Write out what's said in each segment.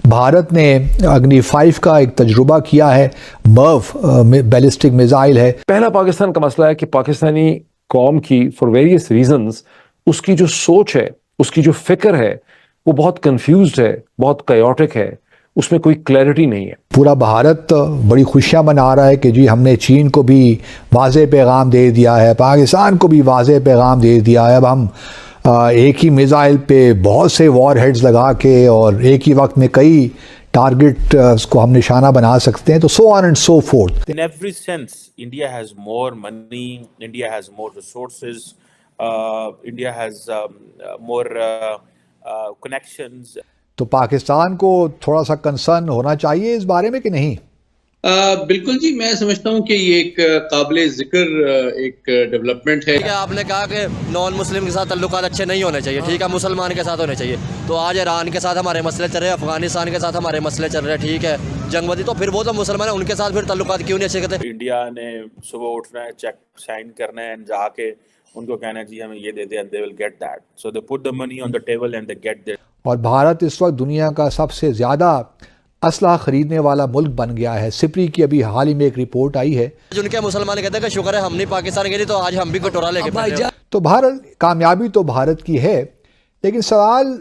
भारत ने अग्नि 5 का एक तजुर्बा किया है। मर्व बैलिस्टिक मिसाइल है। पहला पाकिस्तान का मसला है कि पाकिस्तानी कौम की फॉर वेरियस रीजंस उसकी जो सोच है, उसकी जो फिक्र है, वो बहुत कंफ्यूज्ड है, बहुत कायोटिक है, उसमें कोई क्लैरिटी नहीं है। पूरा भारत बड़ी खुशियां मना रहा है कि जी हमने चीन को भी वाज़ेह पैगाम दे दिया है, पाकिस्तान को भी वाज़ेह पैगाम दे दिया है। अब हम एक ही मिसाइल पे बहुत से वॉर हेड्स लगा के और एक ही वक्त में कई टारगेट को हम निशाना बना सकते हैं, तो so on and so fourth. In every sense, India has more money, India has more resources, India has more connections. तो पाकिस्तान को थोड़ा सा कंसर्न होना चाहिए इस बारे में कि नहीं? बिल्कुल जी, मैं समझता हूँ कि ये एक काबिले जिक्र एक डेवलपमेंट है। आपने कहा कि नॉन मुस्लिम के साथ ताल्लुकात अच्छे नहीं होने चाहिए, ठीक है, मुसलमान के साथ होने चाहिए। तो आज ईरान के साथ हमारे मसले चल रहे हैं, अफगानिस्तान के साथ हमारे मसले चल रहे हैं, ठीक है, जंगबंदी, तो फिर वो तो मुसलमान है, उनके साथ फिर ताल्लुकात क्यों नहीं अच्छे करते? इंडिया ने सुबह उठना है, चेक साइन करना है, जाके उनको कहना है जी हमें ये दे दे, and they will get that. So they put the money on the table and they get that. और भारत इस वक्त दुनिया का सबसे ज़्यादा असला खरीदने वाला मुल्क बन गया है। सिप्री की अभी हाल ही में एक रिपोर्ट आई है। उनके मुसलमान कहते हैं कि शुक्र है हम नहीं पाकिस्तान गए, तो आज हम भी कटोरा लेके बैठे हैं। तो भारत कामयाबी तो भारत की है, लेकिन सवाल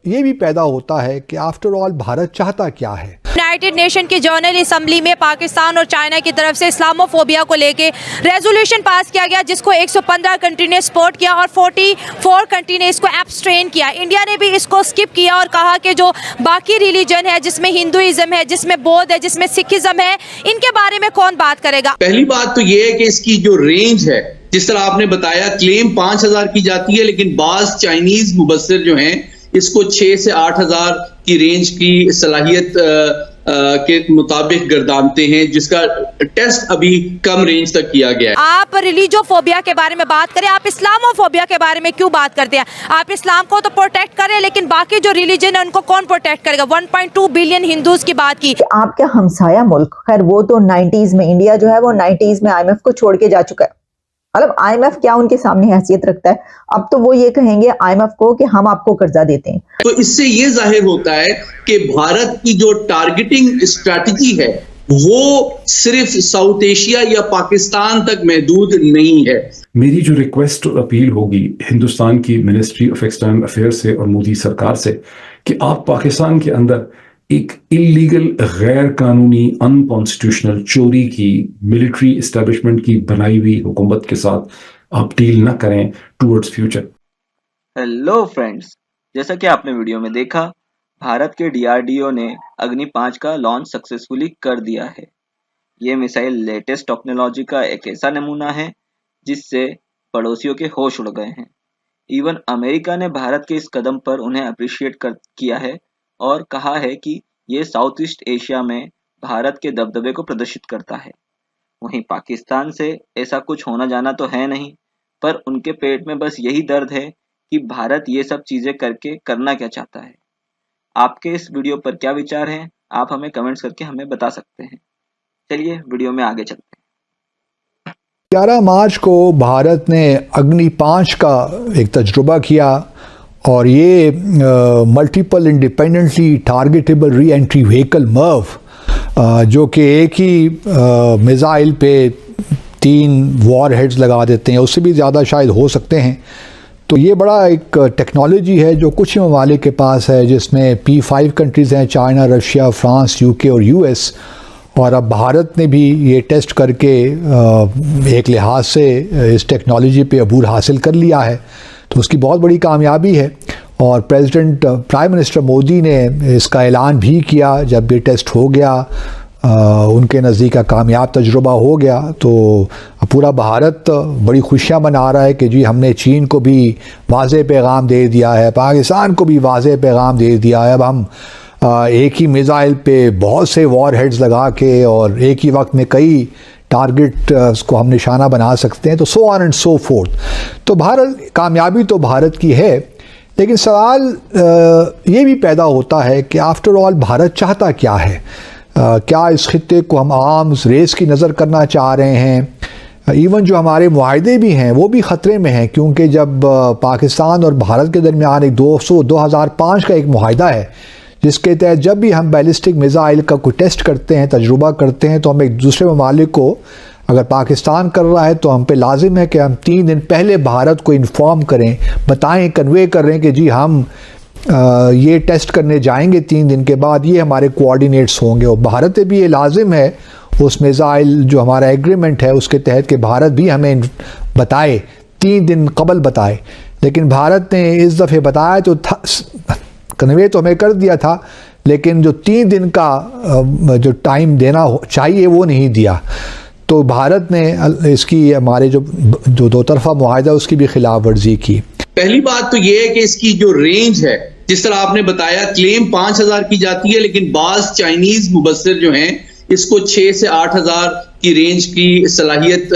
ये भी पैदा होता है कि आफ्टर ऑल भारत चाहता क्या है। यूनाइटेड नेशन की जनरल असेंबली में पाकिस्तान और चाइना की तरफ से इस्लामोफोबिया को लेके रेजोल्यूशन पास किया गया, जिसको 115 कंट्री ने सपोर्ट किया और 44 कंट्री ने इसको एब्स्ट्रेन किया। इंडिया ने भी इसको स्किप किया और कहा कि जो बाकी रिलीजन है, जिसमें हिंदुइज्म है, जिसमें बौद्ध है, जिसमें सिखिज्म है, इनके बारे में कौन बात करेगा। पहली बात तो ये है कि इसकी जो रेंज है, जिस तरह आपने बताया, क्लेम 5000 की जाती है, लेकिन बाज चाइनीज मुबस्सिर जो हैं इसको 6 से 8000 की रेंज की सलाहियत के मुताबिक गर्दानते हैं, जिसका टेस्ट अभी कम रेंज तक किया गया है। आप रिलीजोफोबिया के बारे में बात करें, आप इस्लामोफोबिया के बारे में क्यों बात करते हैं? आप इस्लाम को तो प्रोटेक्ट करें, लेकिन बाकी जो रिलीजन है उनको कौन प्रोटेक्ट करेगा? 1.2 बिलियन हिंदूज की बात की। आपका हमसाया मुल्क, खैर वो तो 90s में, इंडिया जो है वो 90s में IMF को छोड़ के जा चुका है। मतलब IMF क्या उनके सामने हैसियत रखता है? अब तो वो ये कहेंगे IMF को कि हम आपको कर्जा देते हैं। तो इससे ये जाहिर होता है कि भारत की जो टारगेटिंग स्ट्रैटेजी है वो सिर्फ साउथ एशिया या पाकिस्तान तक महदूद नहीं है। मेरी जो रिक्वेस्ट और अपील होगी हिंदुस्तान की मिनिस्ट्री ऑफ एक्सटर्नल अफेयर्स से और मोदी सरकार से, कि आप पाकिस्तान के अंदर एक इलीगल, गैर कानूनी, अनकॉन्स्टिट्यूशनल, चोरी की, मिलिट्री इस्टेब्लिशमेंट की बनाई हुई हुकूमत के साथ आप डील न करें टूवर्ड्स फ्यूचर। हेलो फ्रेंड्स, जैसा कि आपने वीडियो में देखा, भारत के DRDO ने अग्नि 5 का लॉन्च सक्सेसफुली कर दिया है। ये मिसाइल लेटेस्ट टेक्नोलॉजी का एक ऐसा नमूना है जिससे पड़ोसियों के होश उड़ गए हैं। इवन अमेरिका ने भारत के इस कदम पर उन्हें अप्रिशिएट किया है और कहा है कि ये साउथ ईस्ट एशिया में भारत के दबदबे को प्रदर्शित करता है। वहीं पाकिस्तान से ऐसा कुछ होना जाना तो है नहीं, पर उनके पेट में बस यही दर्द है कि भारत ये सब चीज़ें करके करना क्या चाहता है। आपके इस वीडियो पर क्या विचार हैं, आप हमें कमेंट्स करके हमें बता सकते हैं। चलिए वीडियो में आगे चलते हैं। 11 मार्च को भारत ने अग्नि 5 का एक तजुर्बा किया और ये multiple independently targetable re entry vehicle Merv, जो कि एक ही मिसाइल पे 3 वॉर हेड्स लगा देते हैं, उससे भी ज़्यादा शायद हो सकते हैं। तो ये बड़ा एक टेक्नोलॉजी है जो कुछ ही ममालिक के पास है, जिसमें P5 कंट्रीज़ हैं, चाइना, रशिया, फ्रांस, UK और US। और अब भारत ने भी ये टेस्ट करके एक लिहाज से इस टेक्नोलॉजी पे अबूर हासिल कर लिया है, तो उसकी बहुत बड़ी कामयाबी है। और प्राइम मिनिस्टर मोदी ने इसका ऐलान भी किया जब ये टेस्ट हो गया, उनके नज़दीक का कामयाब तजुर्बा हो गया, तो पूरा भारत बड़ी खुशियां मना रहा है कि जी हमने चीन को भी वाज़ेह पैगाम दे दिया है, पाकिस्तान को भी वाज़ेह पैगाम दे दिया है। अब हम एक ही मिसाइल पे बहुत से वॉर हेड्स लगा के और एक ही वक्त में कई टारगेट को हम निशाना बना सकते हैं, तो so on and so fourth. तो भारत कामयाबी तो भारत की है, लेकिन सवाल ये भी पैदा होता है कि आफ्टर ऑल भारत चाहता क्या है। क्या इस खित्ते को हम आर्म्स रेस की नज़र करना चाह रहे हैं? इवन जो हमारे मुआहदे भी हैं वो भी ख़तरे में हैं, क्योंकि जब पाकिस्तान और भारत के दरमियान एक 2005 का एक मुआहदा है जिसके तहत जब भी हम बैलिस्टिक मिसाइल का कोई टेस्ट करते हैं, तजुर्बा करते हैं, तो हम एक दूसरे ममालिक को, अगर पाकिस्तान कर रहा है तो हम पे लाजिम है कि हम 3 दिन पहले भारत को इन्फॉर्म करें, बताएं, कन्वे करें कि जी हम ये टेस्ट करने जाएंगे 3 दिन के बाद, ये हमारे कोऑर्डिनेट्स होंगे। और भारत पे भी ये लाजिम है उस मिसाइल जो हमारा एग्रीमेंट है उसके तहत कि भारत भी हमें बताए, 3 दिन कबल बताए। लेकिन भारत ने इस दफ़े बताया तो कन्वे तो हमें कर दिया था, लेकिन जो 3 दिन का जो टाइम देना चाहिए वो नहीं दिया। तो भारत ने इसकी हमारे जो दो तरफा मुआहदा उसकी भी खिलाफ वर्जी की। पहली बात तो ये है कि इसकी जो रेंज है, जिस तरह आपने बताया, क्लेम 5000 की जाती है, लेकिन बाज चाइनीज मुबस्सिर जो हैं इसको 6 से 8000 की रेंज की सलाहियत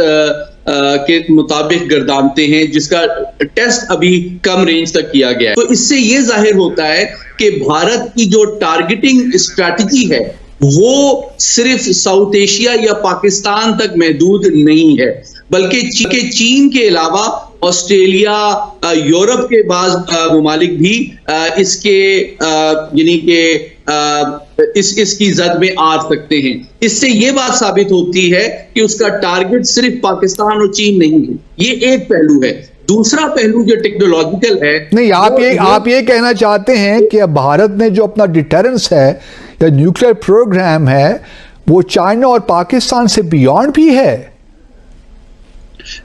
के मुताबिक गर्दानते हैं, जिसका टेस्ट अभी कम रेंज तक किया गया है। तो इससे ये जाहिर होता है कि भारत की जो टारगेटिंग स्ट्रैटेजी है वो सिर्फ साउथ एशिया या पाकिस्तान तक महदूद नहीं है, बल्कि चीन के अलावा ऑस्ट्रेलिया, यूरोप के बाज ममालिक भी इसके यानी कि इसकी जद में आ सकते हैं। इससे ये बात साबित होती है कि उसका टारगेट सिर्फ पाकिस्तान और चीन नहीं है। ये एक पहलू है। दूसरा पहलू जो टेक्नोलॉजिकल है, नहीं, आप ये कहना चाहते हैं कि अब भारत ने जो अपना डिटरेंस है या न्यूक्लियर प्रोग्राम है वो चाइना और पाकिस्तान से बियॉन्ड भी है?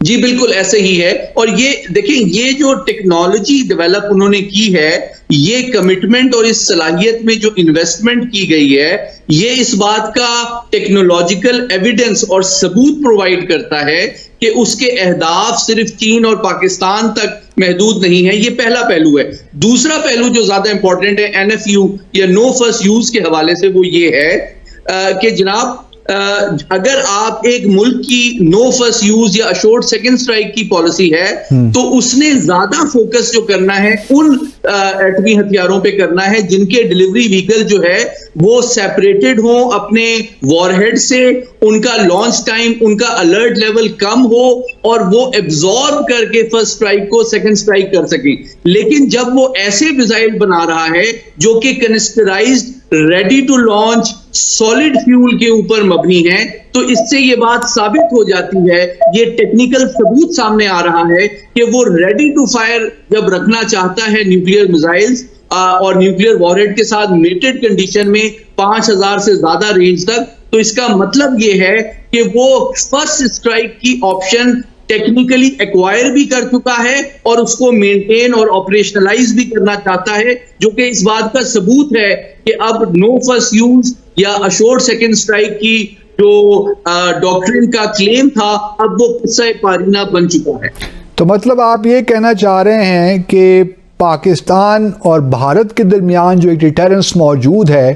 जी बिल्कुल ऐसे ही है। और ये देखिए, ये जो टेक्नोलॉजी डेवलप उन्होंने की है, ये कमिटमेंट और इस सलाहियत में जो इन्वेस्टमेंट की गई है, ये इस बात का टेक्नोलॉजिकल एविडेंस और सबूत प्रोवाइड करता है कि उसके अहदाफ सिर्फ चीन और पाकिस्तान तक महदूद नहीं है। ये पहला पहलू है। दूसरा पहलू जो ज्यादा इंपॉर्टेंट है NFU या नो फर्स्ट यूज के हवाले से, वो ये है कि जनाब अगर आप एक मुल्क की नो फर्स्ट यूज या अशोर्ड सेकंड स्ट्राइक की पॉलिसी है, तो उसने ज्यादा फोकस जो करना है उन एटमी हथियारों पे करना है जिनके डिलीवरी व्हीकल जो है वो सेपरेटेड हो अपने वॉरहेड से, उनका लॉन्च टाइम, उनका अलर्ट लेवल कम हो और वो एब्जॉर्ब करके फर्स्ट स्ट्राइक को सेकंड स्ट्राइक कर सकें। लेकिन जब वो ऐसे मिसाइल बना रहा है जो कि canisterized, ready to launch, solid fuel के ऊपर मबनी है, तो इससे ये बात साबित हो जाती है, ये टेक्निकल सबूत सामने आ रहा है कि वो रेडी टू फायर जब रखना चाहता है न्यूक्लियर मिसाइल्स और न्यूक्लियर वॉरहेड के साथ मेटेड कंडीशन में 5000 से ज्यादा रेंज तक, तो इसका मतलब ये है कि वो फर्स्ट स्ट्राइक की ऑप्शन टेक्निकली एक्वायर भी कर चुका है और उसको मेंटेन और ऑपरेशनलाइज भी करना चाहता है, जो कि इस बात का सबूत है कि अब नो फर्स्ट यूज या अशोर्ड सेकंड स्ट्राइक की जो डॉक्ट्रिन का क्लेम था, अब वो किस्सा पारीना बन चुका है। तो मतलब आप ये कहना चाह रहे हैं कि पाकिस्तान और भारत के दरमियान जो एक डिटरेंस मौजूद है,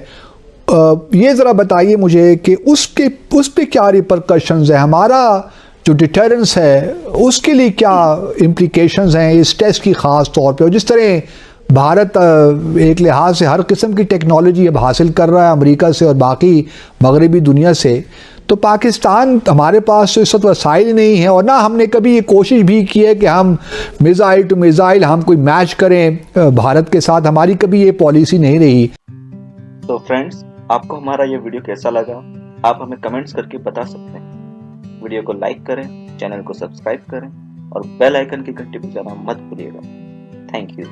ये ज़रा बताइए मुझे कि उस पे क्या रिपरकशंस है? हमारा जो डिटरेंस है उसके लिए क्या इम्प्लीकेशंस हैं इस टेस्ट की ख़ास तौर पे? और जिस तरह भारत एक लिहाज से हर किस्म की टेक्नोलॉजी अब हासिल कर रहा है अमेरिका से और बाकी मगरबी दुनिया से, तो पाकिस्तान, हमारे पास तो इस वक्त वसाइल नहीं है और ना हमने कभी ये कोशिश भी की है कि हम मिसाइल टू मिसाइल हम कोई मैच करें भारत के साथ। हमारी कभी ये पॉलिसी नहीं रही। तो फ्रेंड्स, आपको हमारा ये वीडियो कैसा लगा आप हमें कमेंट्स करके बता सकते हैं। वीडियो को लाइक करें, चैनल को सब्सक्राइब करें और बेल आइकन की घंटी बजाना मत भूलिएगा। Thank you.